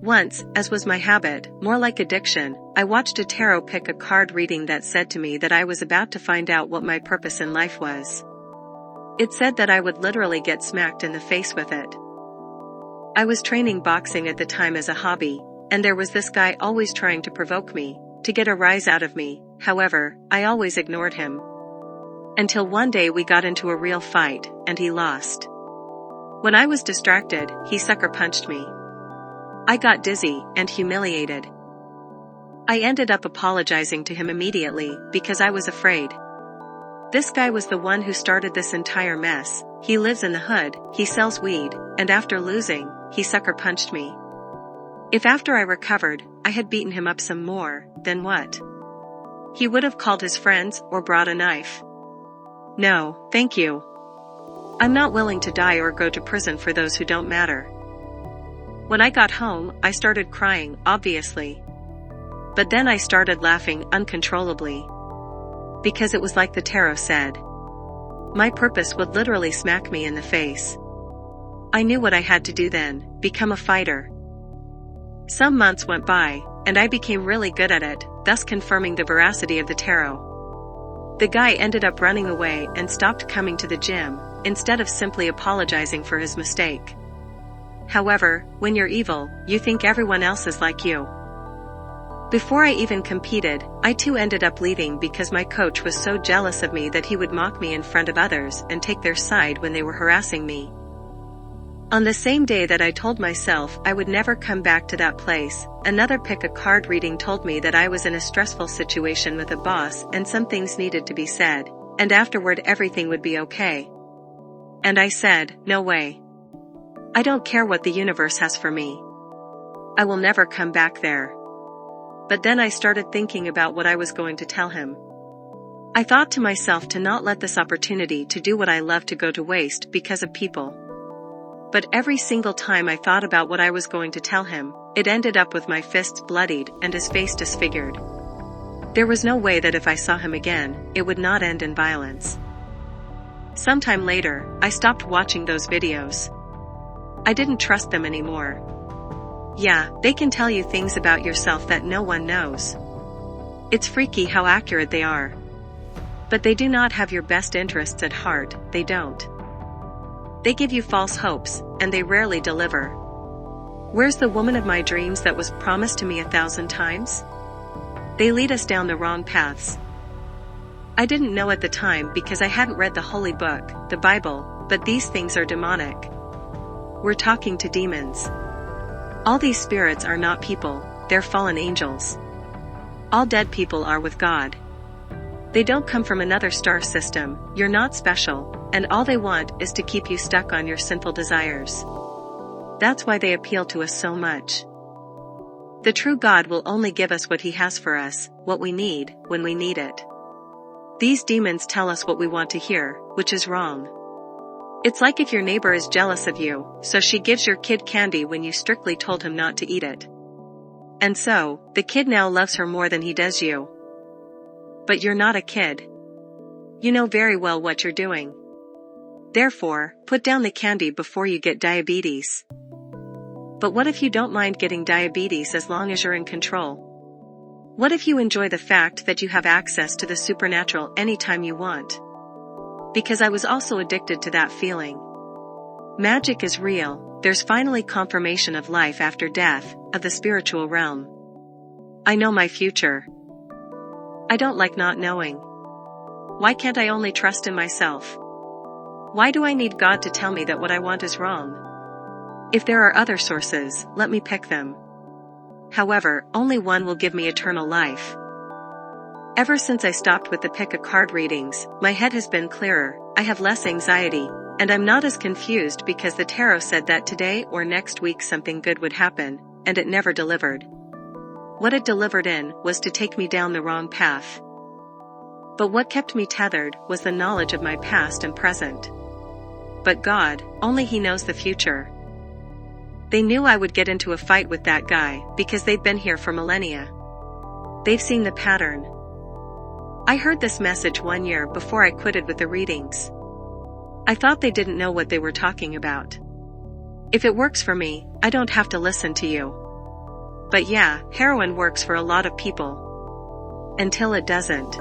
Once, as was my habit, more like addiction, I watched a tarot pick a card reading that said to me that I was about to find out what my purpose in life was. It said that I would literally get smacked in the face with it. I was training boxing at the time as a hobby, and there was this guy always trying to provoke me, to get a rise out of me. However, I always ignored him. Until one day we got into a real fight, and he lost. When I was distracted, he sucker punched me. I got dizzy and humiliated. I ended up apologizing to him immediately because I was afraid. This guy was the one who started this entire mess. He lives in the hood, he sells weed, and after losing, he sucker punched me. If after I recovered, I had beaten him up some more, then what? He would have called his friends or brought a knife. No, thank you. I'm not willing to die or go to prison for those who don't matter. When I got home, I started crying, obviously. But then I started laughing uncontrollably. Because it was like the tarot said. My purpose would literally smack me in the face. I knew what I had to do then, become a fighter. Some months went by, and I became really good at it, thus confirming the veracity of the tarot. The guy ended up running away and stopped coming to the gym, instead of simply apologizing for his mistake. However, when you're evil, you think everyone else is like you. Before I even competed, I too ended up leaving because my coach was so jealous of me that he would mock me in front of others and take their side when they were harassing me. On the same day that I told myself I would never come back to that place, another pick a card reading told me that I was in a stressful situation with a boss and some things needed to be said, and afterward everything would be okay. And I said, no way. I don't care what the universe has for me. I will never come back there. But then I started thinking about what I was going to tell him. I thought to myself to not let this opportunity to do what I love to go to waste because of people. But every single time I thought about what I was going to tell him, it ended up with my fists bloodied and his face disfigured. There was no way that if I saw him again, it would not end in violence. Sometime later, I stopped watching those videos. I didn't trust them anymore. Yeah, they can tell you things about yourself that no one knows. It's freaky how accurate they are. But they do not have your best interests at heart, they don't. They give you false hopes, and they rarely deliver. Where's the woman of my dreams that was promised to me 1,000 times? They lead us down the wrong paths. I didn't know at the time because I hadn't read the holy book, the Bible, but these things are demonic. We're talking to demons. All these spirits are not people, they're fallen angels. All dead people are with God. They don't come from another star system, you're not special, and all they want is to keep you stuck on your sinful desires. That's why they appeal to us so much. The true God will only give us what He has for us, what we need, when we need it. These demons tell us what we want to hear, which is wrong. It's like if your neighbor is jealous of you, so she gives your kid candy when you strictly told him not to eat it. And so, the kid now loves her more than he does you. But you're not a kid. You know very well what you're doing. Therefore, put down the candy before you get diabetes. But what if you don't mind getting diabetes as long as you're in control? What if you enjoy the fact that you have access to the supernatural anytime you want? Because I was also addicted to that feeling. Magic is real, there's finally confirmation of life after death, of the spiritual realm. I know my future. I don't like not knowing. Why can't I only trust in myself? Why do I need God to tell me that what I want is wrong? If there are other sources, let me pick them. However, only one will give me eternal life. Ever since I stopped with the pick a card readings, my head has been clearer, I have less anxiety, and I'm not as confused because the tarot said that today or next week something good would happen, and it never delivered. What it delivered in was to take me down the wrong path. But what kept me tethered was the knowledge of my past and present. But God, only He knows the future. They knew I would get into a fight with that guy because they've been here for millennia. They've seen the pattern. I heard this message 1 year before I quitted with the readings. I thought they didn't know what they were talking about. If it works for me, I don't have to listen to you. But yeah, heroin works for a lot of people. Until it doesn't.